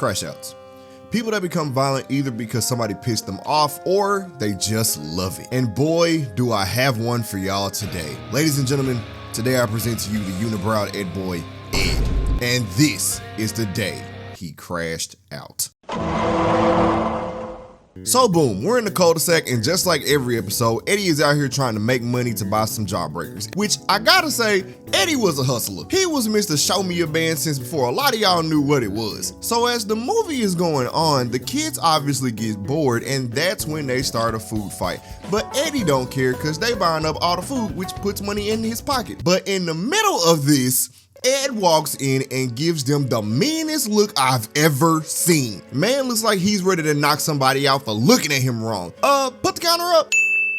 crash outs. People that become violent either because somebody pissed them off or they just love it. And boy, do I have one for y'all today. Ladies and gentlemen, today I present to you the unibrowed Ed boy, Ed. And this is the day he crashed out. So boom, we're in the cul-de-sac, and just like every episode, Eddie is out here trying to make money to buy some jawbreakers, which I gotta say, Eddie was a hustler. He was Mr. Show Me a Band since before a lot of y'all knew what it was. So as the movie is going on, the kids obviously get bored, and that's when they start a food fight. But Eddie don't care because they buying up all the food, which puts money in his pocket. But in the middle of this, Ed walks in and gives them the meanest look I've ever seen. Man looks like he's ready to knock somebody out for looking at him wrong. Put the counter up.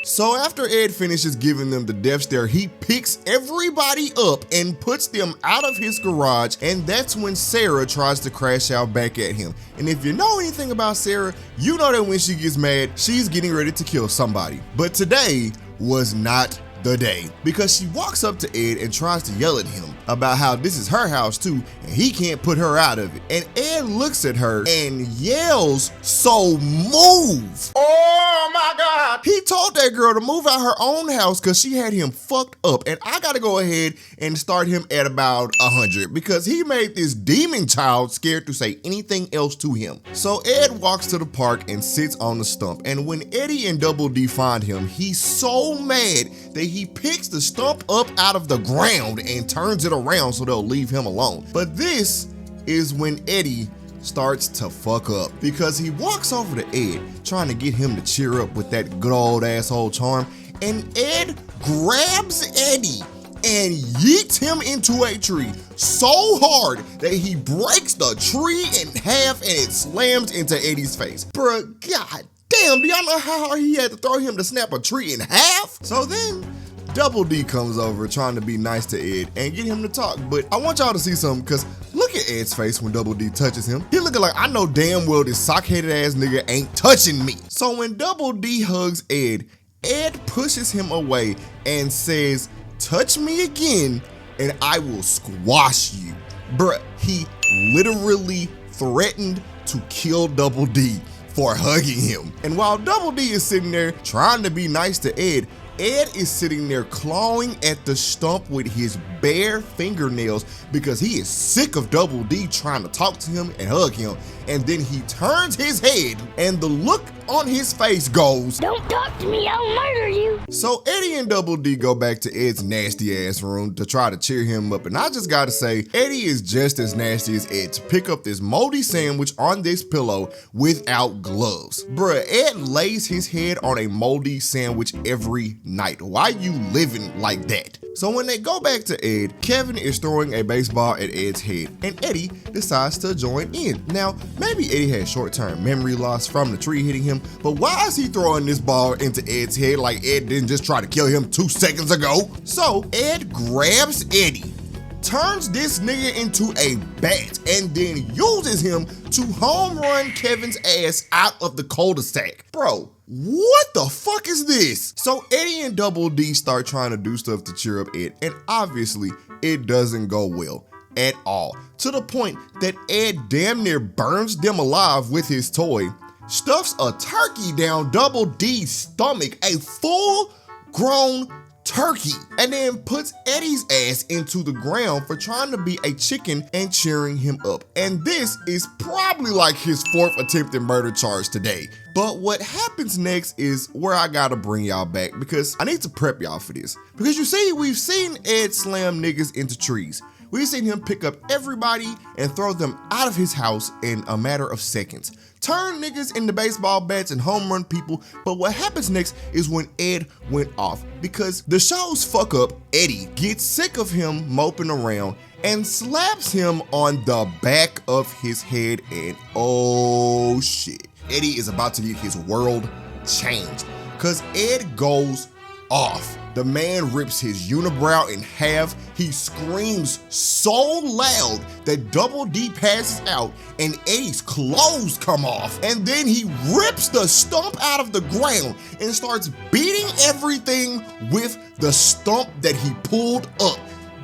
So after Ed finishes giving them the death stare, he picks everybody up and puts them out of his garage, and that's when Sarah tries to crash out back at him. And if you know anything about Sarah, you know that when she gets mad, she's getting ready to kill somebody. But today was not the day, because she walks up to Ed and tries to yell at him about how this is her house too and he can't put her out of it. And Ed looks at her and yells, "So move!" Oh my God! He told that girl to move out her own house because she had him fucked up, and I gotta go ahead and start him at about 100 because he made this demon child scared to say anything else to him. So Ed walks to the park and sits on the stump, and when Eddie and Double D find him, he's so mad that he picks the stump up out of the ground and turns it around so they'll leave him alone. But this is when Eddie starts to fuck up, because he walks over to Ed trying to get him to cheer up with that good old asshole charm, and Ed grabs Eddie and yeets him into a tree so hard that he breaks the tree in half and it slams into Eddie's face. Bruh, god damn, do y'all know how hard he had to throw him to snap a tree in half? So then Double D comes over trying to be nice to Ed and get him to talk, but I want y'all to see something, because look at Ed's face when Double D touches him. He looking like, I know damn well this sock-headed ass nigga ain't touching me. So when Double D hugs Ed, Ed pushes him away and says, "Touch me again and I will squash you." Bruh, he literally threatened to kill Double D for hugging him. And while Double D is sitting there trying to be nice to Ed, Ed is sitting there clawing at the stump with his bare fingernails because he is sick of Double D trying to talk to him and hug him. And then he turns his head and the look on his face goes, "Don't talk to me, I'll murder you." So Eddie and Double D go back to Ed's nasty ass room to try to cheer him up. And I just gotta say, Eddie is just as nasty as Ed to pick up this moldy sandwich on this pillow without gloves. Bruh, Ed lays his head on a moldy sandwich every night. Why you living like that? So when they go back to Ed, Kevin is throwing a baseball at Ed's head, and Eddie decides to join in. Now, maybe Eddie had short-term memory loss from the tree hitting him, but why is he throwing this ball into Ed's head like Ed didn't just try to kill him 2 seconds ago? So Ed grabs Eddie, turns this nigga into a bat, and then uses him to home run Kevin's ass out of the cul-de-sac. Bro, what the fuck is this? So Eddie and Double D start trying to do stuff to cheer up Ed, and obviously it doesn't go well at all, to the point that Ed damn near burns them alive with his toy, stuffs a turkey down Double D's stomach, a full-grown turkey, and then puts Eddie's ass into the ground for trying to be a chicken and cheering him up. And this is probably like his 4th attempted murder charge today. But what happens next is where I gotta bring y'all back, because I need to prep y'all for this. Because you see, we've seen Ed slam niggas into trees. We've seen him pick up everybody and throw them out of his house in a matter of seconds. Turn niggas into baseball bats and home run people. But what happens next is when Ed went off, because the show's fuck up, Eddie, gets sick of him moping around and slaps him on the back of his head, and oh shit, Eddie is about to get his world changed, because Ed goes off. The man rips his unibrow in half. He screams so loud that Double D passes out and Eddie's clothes come off. And then he rips the stump out of the ground and starts beating everything with the stump that he pulled up.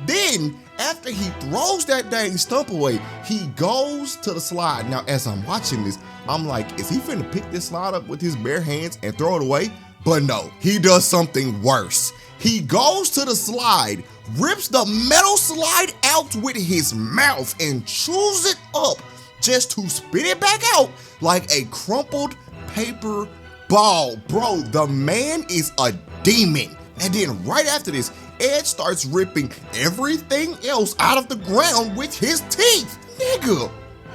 Then, after he throws that dang stump away, he goes to the slide. Now, as I'm watching this, I'm like, is he finna pick this slide up with his bare hands and throw it away? But no, he does something worse. He goes to the slide, rips the metal slide out with his mouth and chews it up just to spit it back out like a crumpled paper ball. Bro, the man is a demon. And then right after this, Ed starts ripping everything else out of the ground with his teeth. Nigga,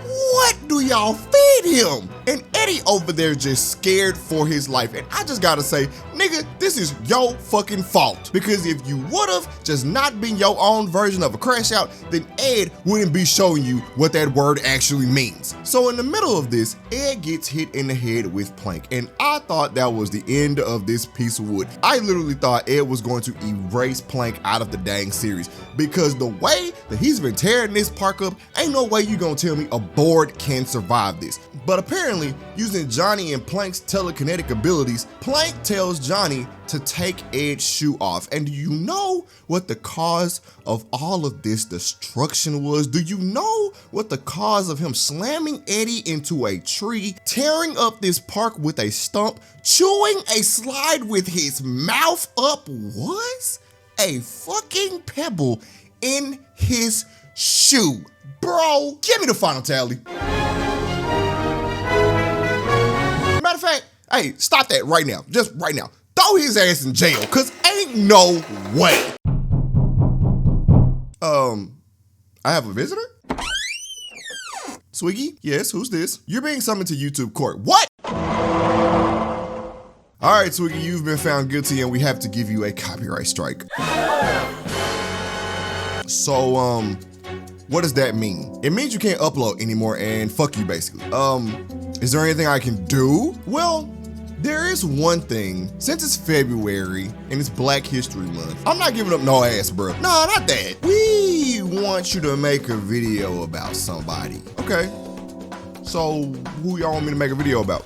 what do y'all feed him? And Eddy over there just scared for his life. And I just gotta say, nigga, this is your fucking fault. Because if you would've just not been your own version of a crash out, then Ed wouldn't be showing you what that word actually means. So in the middle of this, Ed gets hit in the head with plank. And I thought that was the end of this piece of wood. I literally thought Ed was going to erase plank out of the dang series. Because the way that he's been tearing this park up, ain't no way you gonna tell me a board can survive this. But apparently, using Johnny and Plank's telekinetic abilities, Plank tells Johnny to take Ed's shoe off. And do you know what the cause of all of this destruction was? Do you know what the cause of him slamming Eddy into a tree, tearing up this park with a stump, chewing a slide with his mouth up was? A fucking pebble in his shoe. Bro, give me the final tally. Matter of fact, hey, stop that right now. Just right now. Throw his ass in jail, cause ain't no way. I have a visitor? Swiggy? Yes, who's this? You're being summoned to YouTube court. What? All right, Swiggy, you've been found guilty and we have to give you a copyright strike. So, what does that mean? It means you can't upload anymore and fuck you basically. Is there anything I can do? Well, there is one thing. Since it's February and it's Black History Month, I'm not giving up no ass, bro. No, not that. We want you to make a video about somebody. Okay. So who y'all want me to make a video about?